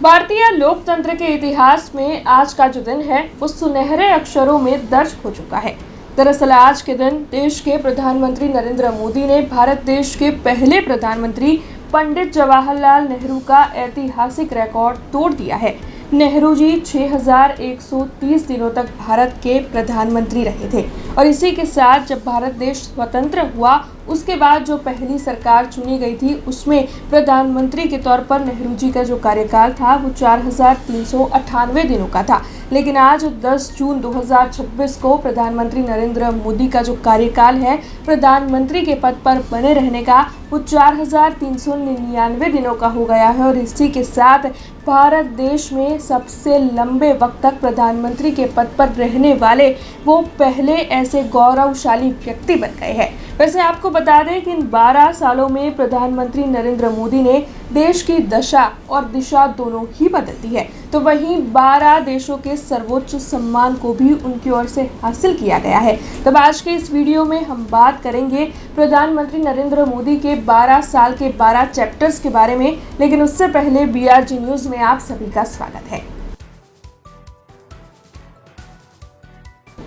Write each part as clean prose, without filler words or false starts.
भारतीय लोकतंत्र के इतिहास में आज का जो दिन है वो सुनहरे अक्षरों में दर्ज हो चुका है। दरअसल आज के दिन देश के प्रधानमंत्री नरेंद्र मोदी ने भारत देश के पहले प्रधानमंत्री पंडित जवाहरलाल नेहरू का ऐतिहासिक रिकॉर्ड तोड़ दिया है। नेहरू जी 6130 दिनों तक भारत के प्रधानमंत्री रहे थे और इसी के साथ जब भारत देश स्वतंत्र हुआ उसके बाद जो पहली सरकार चुनी गई थी उसमें प्रधानमंत्री के तौर पर नेहरू जी का जो कार्यकाल था वो 4398 दिनों का था। लेकिन आज 10 जून 2026 को प्रधानमंत्री नरेंद्र मोदी का जो कार्यकाल है प्रधानमंत्री के पद पर बने रहने का वो 4399 दिनों का हो गया है और इसी के साथ भारत देश में सबसे लंबे वक्त तक प्रधानमंत्री के पद पर रहने वाले वो पहले ऐसे गौरवशाली व्यक्ति बन गए हैं। वैसे आपको बता दें कि इन 12 सालों में प्रधानमंत्री नरेंद्र मोदी ने देश की दशा और दिशा दोनों ही बदल दी है, तो वहीं 12 देशों के सर्वोच्च सम्मान को भी उनकी ओर से हासिल किया गया है। तब आज के इस वीडियो में हम बात करेंगे प्रधानमंत्री नरेंद्र मोदी के 12 साल के 12 चैप्टर्स के बारे में, लेकिन उससे पहले BRG न्यूज में आप सभी का स्वागत है।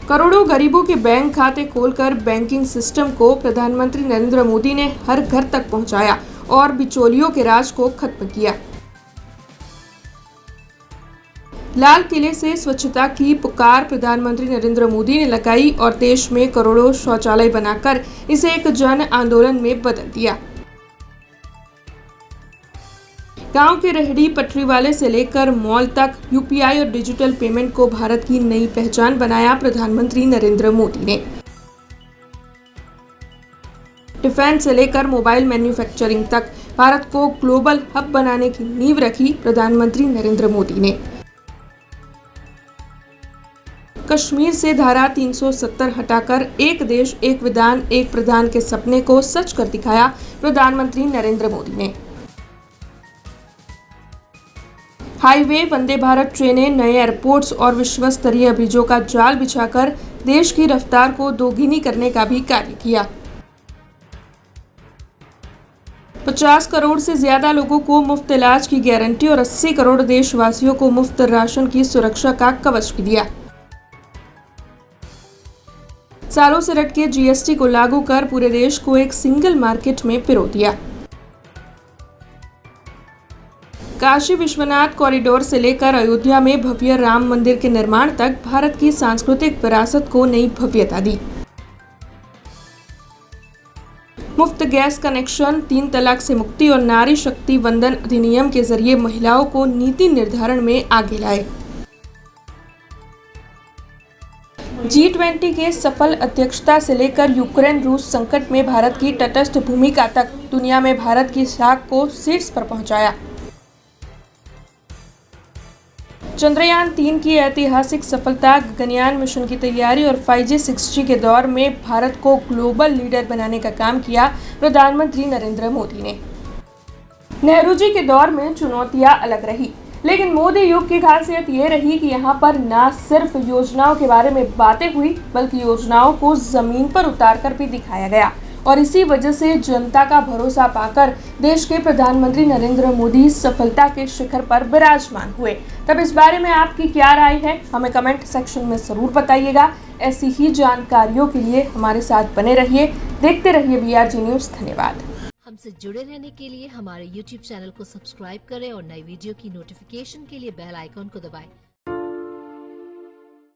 करोड़ों गरीबों के बैंक खाते खोलकर बैंकिंग सिस्टम को प्रधानमंत्री नरेंद्र मोदी ने हर घर तक पहुंचाया और बिचौलियों के राज को खत्म किया। लाल किले से स्वच्छता की पुकार प्रधानमंत्री नरेंद्र मोदी ने लगाई और देश में करोड़ों शौचालय बनाकर इसे एक जन आंदोलन में बदल दिया। गांव के रेहड़ी पटरी वाले से लेकर मॉल तक UPI और डिजिटल पेमेंट को भारत की नई पहचान बनाया प्रधानमंत्री नरेंद्र मोदी ने। डिफेंस से लेकर मोबाइल मैन्युफैक्चरिंग तक भारत को ग्लोबल हब बनाने की नींव रखी प्रधानमंत्री नरेंद्र मोदी ने। कश्मीर से धारा 370 हटाकर एक देश एक विधान एक प्रधान के सपने को सच कर दिखाया प्रधानमंत्री नरेंद्र मोदी ने। हाईवे, वंदे भारत ट्रेनें, नए एयरपोर्ट्स और विश्व स्तरीय ब्रिजों का जाल बिछाकर देश की रफ्तार को दोगुनी करने का भी कार्य किया। 50 करोड़ से ज्यादा लोगों को मुफ्त इलाज की गारंटी और 80 करोड़ देशवासियों को मुफ्त राशन की सुरक्षा का कवच भी दिया। सालों से लटके GST को लागू कर पूरे देश को एक सिंगल मार्केट में पिरो दिया। काशी विश्वनाथ कॉरिडोर से लेकर अयोध्या में भव्य राम मंदिर के निर्माण तक भारत की सांस्कृतिक विरासत को नई भव्यता दी। मुफ्त गैस कनेक्शन, 3 तलाक से मुक्ति और नारी शक्ति वंदन अधिनियम के जरिए महिलाओं को नीति निर्धारण में आगे लाए। G20 के सफल अध्यक्षता से लेकर यूक्रेन रूस संकट में भारत की तटस्थ भूमिका तक दुनिया में भारत की साख को शीर्ष पर पहुंचाया। चंद्रयान 3 की ऐतिहासिक सफलता, गगनयान मिशन की तैयारी और 5G 6G के दौर में भारत को ग्लोबल लीडर बनाने का काम किया प्रधानमंत्री नरेंद्र मोदी ने। नेहरू जी के दौर में चुनौतियां अलग रही, लेकिन मोदी युग की खासियत ये रही कि यहाँ पर न सिर्फ योजनाओं के बारे में बातें हुई बल्कि योजनाओं को जमीन पर उतारकर भी दिखाया गया और इसी वजह से जनता का भरोसा पाकर देश के प्रधानमंत्री नरेंद्र मोदी सफलता के शिखर पर विराजमान हुए। तब इस बारे में आपकी क्या राय है, हमें कमेंट सेक्शन में जरूर बताइएगा। ऐसी ही जानकारियों के लिए हमारे साथ बने रहिए, देखते रहिए BRG न्यूज। धन्यवाद। हमसे जुड़े रहने के लिए हमारे YouTube चैनल को सब्सक्राइब करें और नई वीडियो की नोटिफिकेशन के लिए बेल आइकॉन को दबाएं।